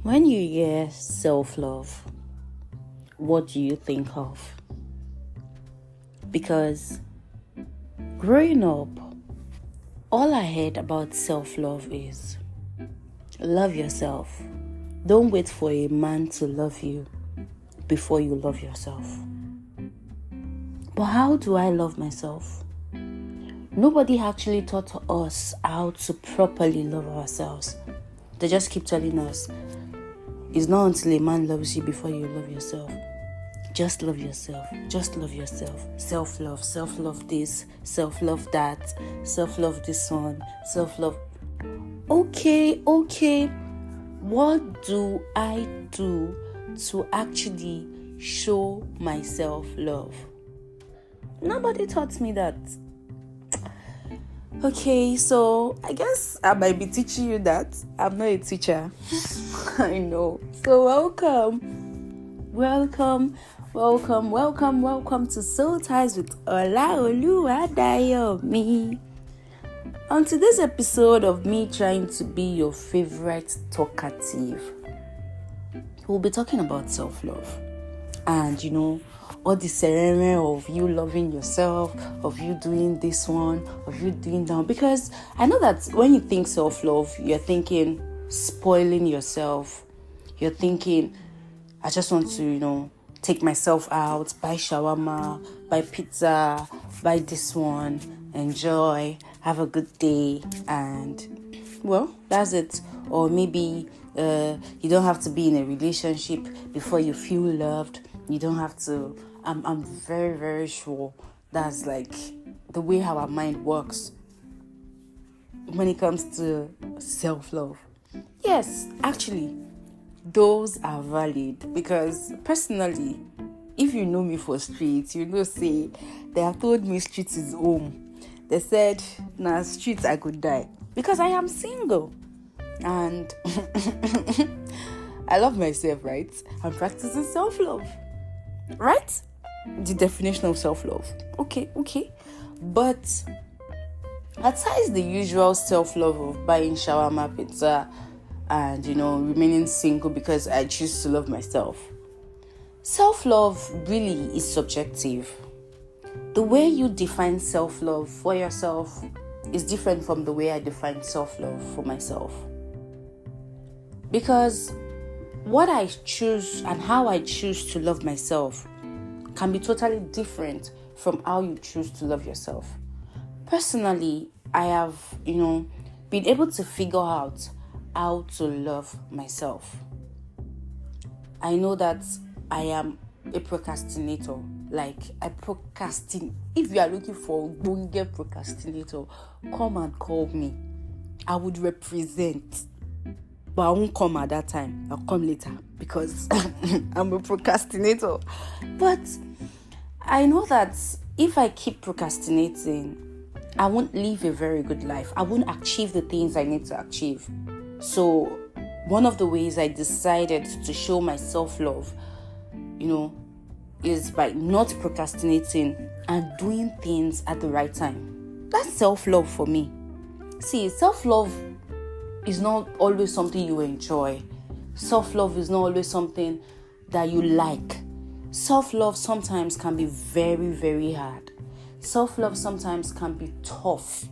When you hear self-love, what do you think of? Because growing up, all I heard about self-love is love yourself. Don't wait for a man to love you before you love yourself. But how do I love myself? Nobody actually taught us how to properly love ourselves. They just keep telling us, it's not until a man loves you before you love yourself. Just love yourself. Just love yourself. Self-love. Self-love this. Self-love that. Self-love this one. Self-love. Okay. What do I do to actually show myself love? Nobody taught me that. Okay, so I guess I might be teaching you that. I'm not a teacher. I know. So welcome to Soul Ties with Olaoluwa Dayomi. On today's episode of me trying to be your favorite talkative, we'll be talking about self-love. And all the ceremony of you loving yourself, of you doing this one, of you doing that. Because I know that when you think self-love, you're thinking spoiling yourself. You're thinking, I just want to, take myself out, buy Sharwama, buy pizza, buy this one, enjoy, have a good day, and, well, that's it. Or maybe you don't have to be in a relationship before you feel loved. You don't have to. I'm very, very sure that's like the way how our mind works when it comes to self-love. Yes, actually, those are valid because personally, if you know me for streets, say they have told me streets is home. They said, nah, streets I could die because I am single and I love myself, right? I'm practicing self-love, right? The definition of self-love. Okay. But aside the usual self-love of buying Sharwama pizza and, remaining single because I choose to love myself, self-love really is subjective. The way you define self-love for yourself is different from the way I define self-love for myself. Because what I choose and how I choose to love myself can be totally different from how you choose to love yourself. Personally, I have, been able to figure out how to love myself. I know that I am a procrastinator. Like, I procrastinate. If you are looking for a bonge procrastinator, come and call me. I would represent. But I won't come at that time. I'll come later because I'm a procrastinator. But I know that if I keep procrastinating, I won't live a very good life. I won't achieve the things I need to achieve. So one of the ways I decided to show my self-love, is by not procrastinating and doing things at the right time. That's self-love for me. See, self-love is not always something you enjoy. Self-love is not always something that you like. Self-love sometimes can be very, very hard. Self-love sometimes can be tough.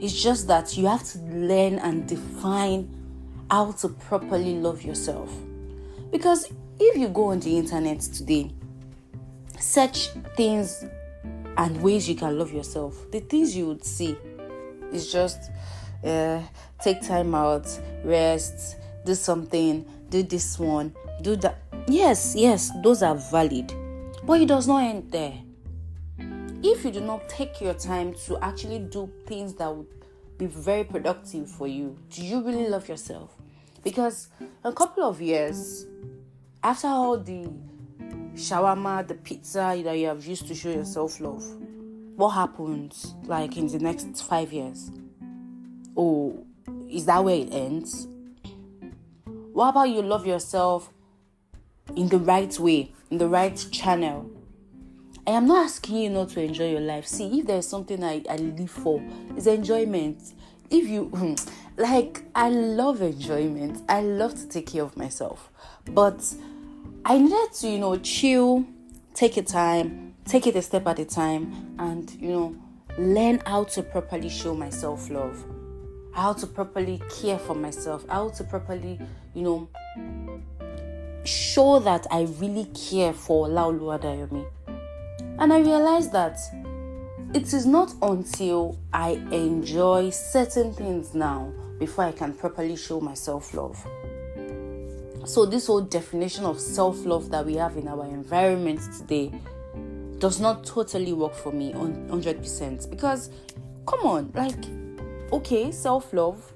It's just that you have to learn and define how to properly love yourself. Because if you go on the internet today, search things and ways you can love yourself, the things you would see is just take time out, rest, do something, do this one, do that. Yes, those are valid. But it does not end there. If you do not take your time to actually do things that would be very productive for you, do you really love yourself? Because a couple of years after all the Sharwama, the pizza that you have used to show yourself love, what happens like in the next 5 years? Oh, is that where it ends? What about you love yourself in the right way, in the right channel? I am not asking you not to enjoy your life. See, if there's something I live for, it's enjoyment. If you, Like, I love enjoyment. I love to take care of myself. But I needed to, chill, take a step at a time, and, learn how to properly show my self-love, how to properly care for myself, how to properly, show that I really care for Laoluwadayomi. And I realized that it is not until I enjoy certain things now before I can properly show my self-love. So this whole definition of self-love that we have in our environment today does not totally work for me on 100%. Because, come on, okay, self-love,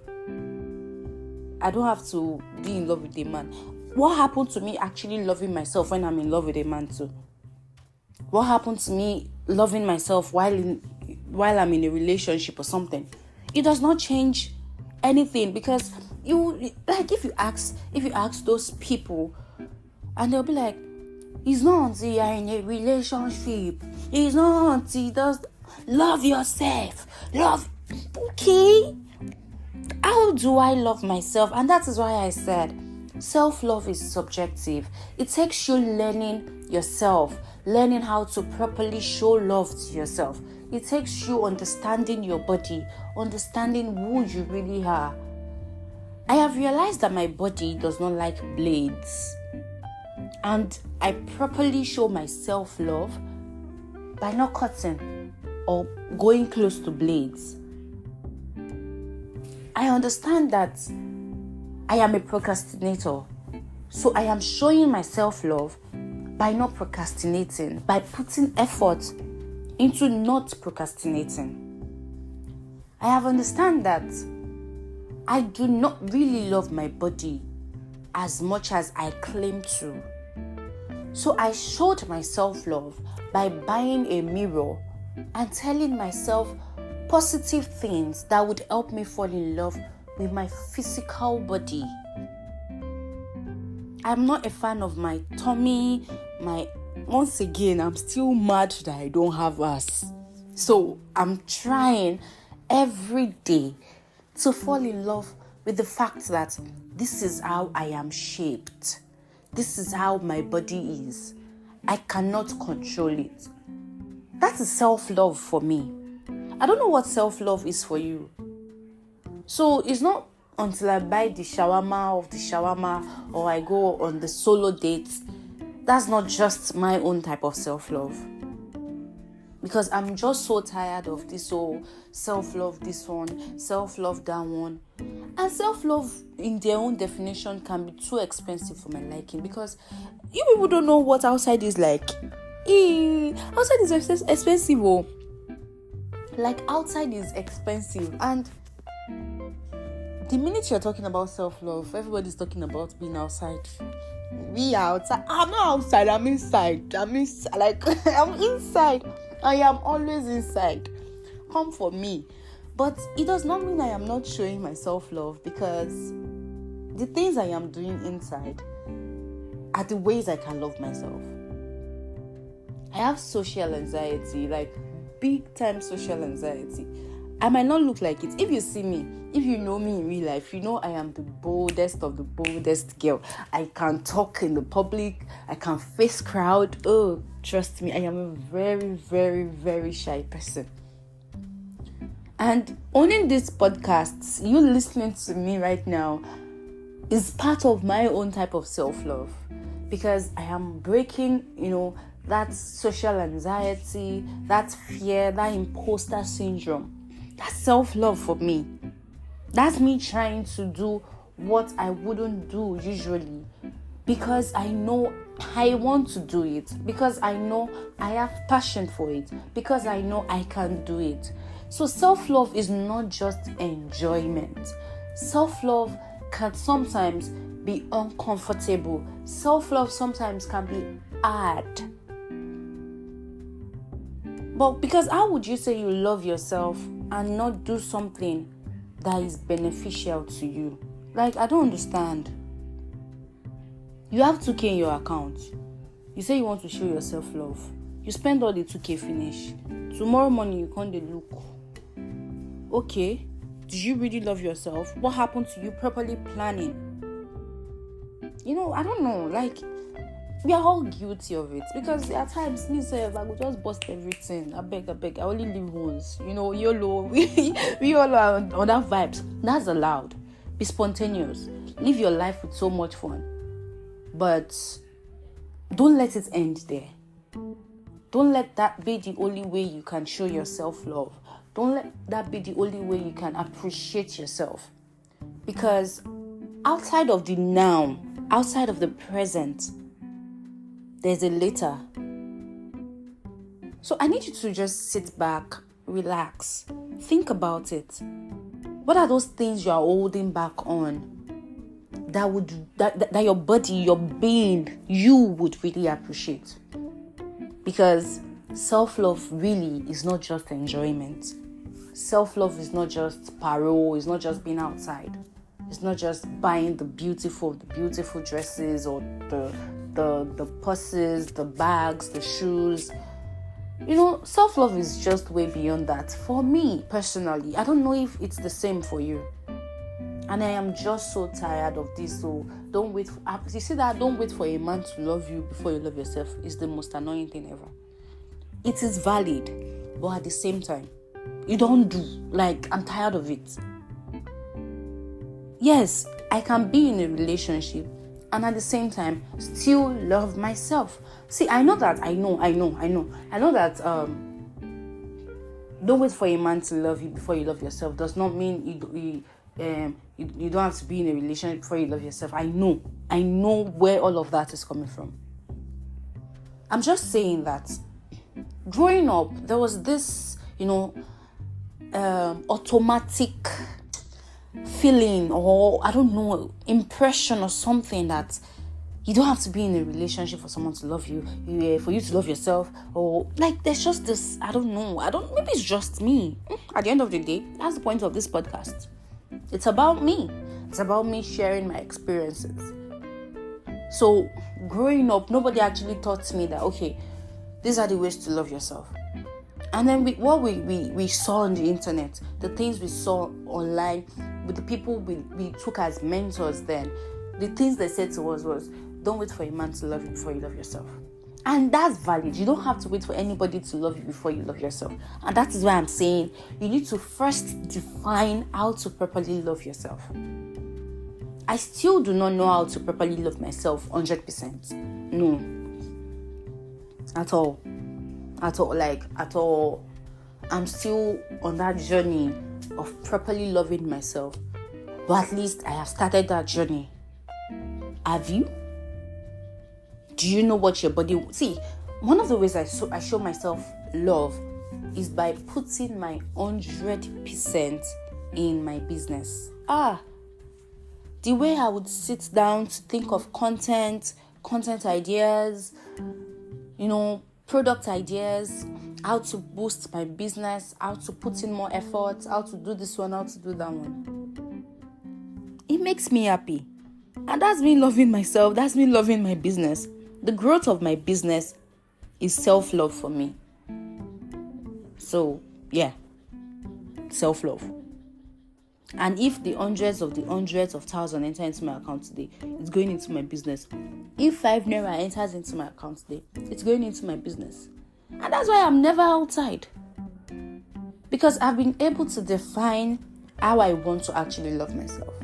I don't have to be in love with a man. What happened to me actually loving myself when I'm in love with a man too? What happened to me loving myself while I'm in a relationship or something? It does not change anything, because if you ask those people, and they'll be like, it's not until you're in a relationship, it's not until you just love yourself. Okay, how do I love myself? And that is why I said self-love is subjective. It takes you learning yourself, learning how to properly show love to yourself. It takes you understanding your body, understanding who you really are. I have realized that my body does not like blades, and I properly show my self-love by not cutting or going close to blades. I understand that I am a procrastinator, so I am showing my self-love by not procrastinating, by putting effort into not procrastinating. I have understand that I do not really love my body as much as I claim to. So I showed my self-love by buying a mirror and telling myself positive things that would help me fall in love with my physical body. I'm not a fan of my tummy. Once again, I'm still mad that I don't have ass. So I'm trying every day to fall in love with the fact that this is how I am shaped. This is how my body is. I cannot control it. That is self-love for me. I don't know what self-love is for you. So it's not until I buy the shawarma or I go on the solo dates. That's not just my own type of self-love. Because I'm just so tired of this whole self-love this one, self-love that one. And self-love in their own definition can be too expensive for my liking, because you people don't know what outside is like. Outside is expensive. Outside is expensive. And the minute you're talking about self-love, everybody's talking about being outside. We are outside. I'm not outside. I'm inside. I'm inside. I am always inside. Come for me. But it does not mean I am not showing my self-love, because the things I am doing inside are the ways I can love myself. I have social anxiety, big time social anxiety. I might not look like it. If you see me, if you know me in real life, you know I am the boldest of the boldest girl. I can talk in the public. I can face crowd. Oh, trust me, I am a very, very, very shy person. And owning this podcast, you listening to me right now, is part of my own type of self-love, because I am breaking, that social anxiety, that fear, that imposter syndrome. That's self-love for me. That's me trying to do what I wouldn't do usually, because I know I want to do it, because I know I have passion for it, because I know I can do it. So self-love is not just enjoyment. Self-love can sometimes be uncomfortable. Self-love sometimes can be hard. But because how would you say you love yourself and not do something that is beneficial to you? I don't understand. You have 2K in your account. You say you want to show yourself love. You spend all the 2K finish. Tomorrow morning you can't look. Okay, Do you really love yourself? What happened to you properly planning? I don't know. Like, we are all guilty of it, because there are times me self I would just bust everything. I beg. I only live once. YOLO. We all are on that vibes. That's allowed. Be spontaneous. Live your life with so much fun. But don't let it end there. Don't let that be the only way you can show your self-love. Don't let that be the only way you can appreciate yourself. Because outside of the now, outside of the present, there's a later. So I need you to just sit back, relax, think about it. What are those things you are holding back on that your body, your being, you would really appreciate? Because self-love really is not just enjoyment. Self-love is not just parole, it's not just being outside. It's not just buying the beautiful dresses or the purses, the bags, the shoes. Self-love is just way beyond that. For me, personally, I don't know if it's the same for you. And I am just so tired of this. So don't wait. You see that? Don't wait for a man to love you before you love yourself. It's the most annoying thing ever. It is valid, but at the same time, you don't do. Like, I'm tired of it. Yes, I can be in a relationship and at the same time still love myself. See, I know that don't wait for a man to love you before you love yourself does not mean you don't have to be in a relationship before you love yourself. I know where all of that is coming from. I'm just saying that growing up, there was this, automatic feeling, or I don't know, impression or something, that you don't have to be in a relationship for someone to love you, for you to love yourself, or like there's just this, maybe it's just me. At the end of the day, that's the point of this podcast. It's about me. It's about me sharing my experiences. So growing up, nobody actually taught me that, okay, these are the ways to love yourself. And then what we saw on the internet, the things we saw online, with the people we took as mentors then, the things they said to us was, don't wait for a man to love you before you love yourself. And that's valid. You don't have to wait for anybody to love you before you love yourself. And that is why I'm saying you need to first define how to properly love yourself. I still do not know how to properly love myself 100%. No. At all. I'm still on that journey of properly loving myself. But at least I have started that journey. Have you? Do you know what your body... See, one of the ways I show myself love is by putting my 100% in my business. The way I would sit down to think of content ideas, product ideas, how to boost my business, how to put in more effort, how to do this one, how to do that one. It makes me happy. And that's me loving myself. That's me loving my business. The growth of my business is self-love for me. So, yeah. Self-love. And if the hundreds of thousands enter into my account today, it's going into my business. If 5 naira enters into my account today, it's going into my business. And that's why I'm never outside. Because I've been able to define how I want to actually love myself.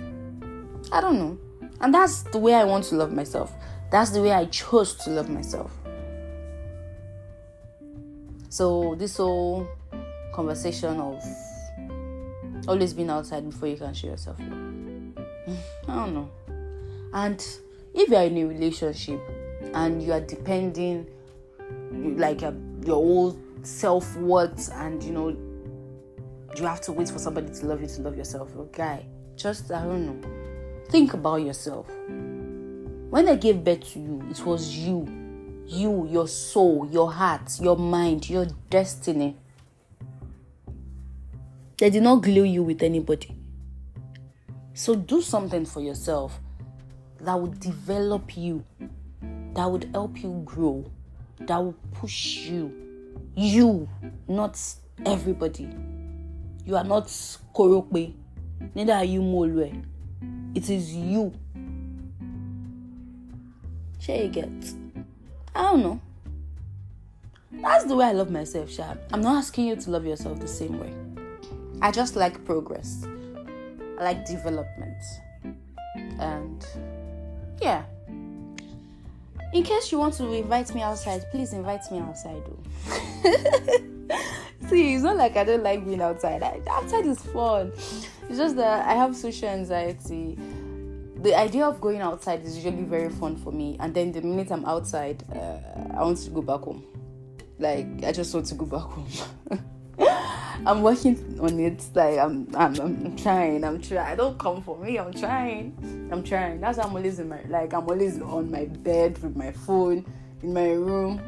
I don't know. And that's the way I want to love myself. That's the way I chose to love myself. So this whole conversation of always being outside before you can show yourself love, I don't know. And if you're in a relationship and you are depending like your whole self-worth, and you have to wait for somebody to love you to love yourself, guy, just, I don't know, think about yourself. When I gave birth to you, it was you, your soul, your heart, your mind, your destiny. They did not glue you with anybody. So do something for yourself that would develop you, that would help you grow, that will push you. You, not everybody. You are not Korokwe. Neither are you Molwe. It is you. Share you get. I don't know. That's the way I love myself, Sha. I'm not asking you to love yourself the same way. I just like progress. I like development. And yeah. In case you want to invite me outside, please invite me outside. See, it's not like I don't like being outside. Outside is fun. It's just that I have social anxiety. The idea of going outside is usually very fun for me. And then the minute I'm outside, I want to go back home. Like, I just want to go back home. I'm working on it. Like, I'm trying. I don't come for me. I'm trying. That's why I'm always I'm always on my bed with my phone in my room.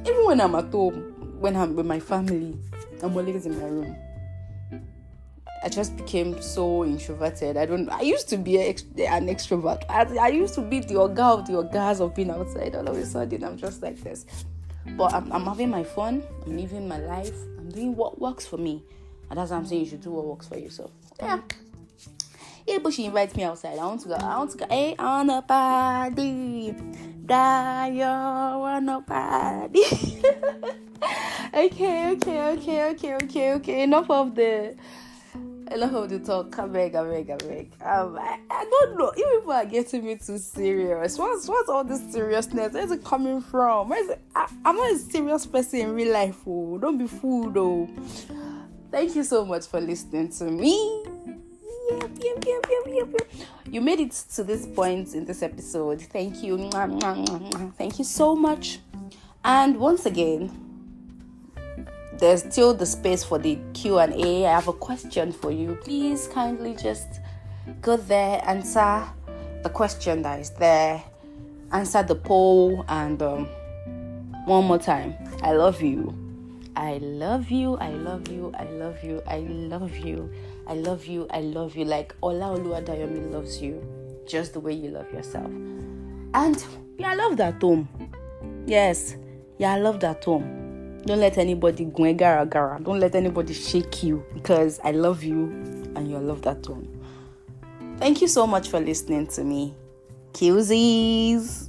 Even when I'm at home, when I'm with my family, I'm always in my room. I just became so introverted. I used to be an extrovert. I used to be the orga of the orgas of being outside. All of a sudden, I'm just like this. But I'm having my fun. I'm living my life. I'm doing what works for me. And that's what I'm saying. You should do what works for you. So, yeah. Yeah, but she invites me outside. I want to go. Hey, on a party. Die on a party. Okay. Enough of the talk. I beg. I don't know. Even people are getting me too serious. What's all this seriousness? Where's it coming from? I'm not a serious person in real life. Oh, don't be fooled, though. Thank you so much for listening to me. Yep. You made it to this point in this episode. Thank you. Thank you so much. And once again, there's still the space for the Q&A. I have a question for you. Please kindly just go there, answer the question that is there, answer the poll, and one more time, I love you. I love you. Like Ola Oluwadayomi loves you, just the way you love yourself. And I love that home. Yes, I love that home. Don't let anybody go gara. Don't let anybody shake you, because I love you and you're loved at home. Thank you so much for listening to me. Cusies.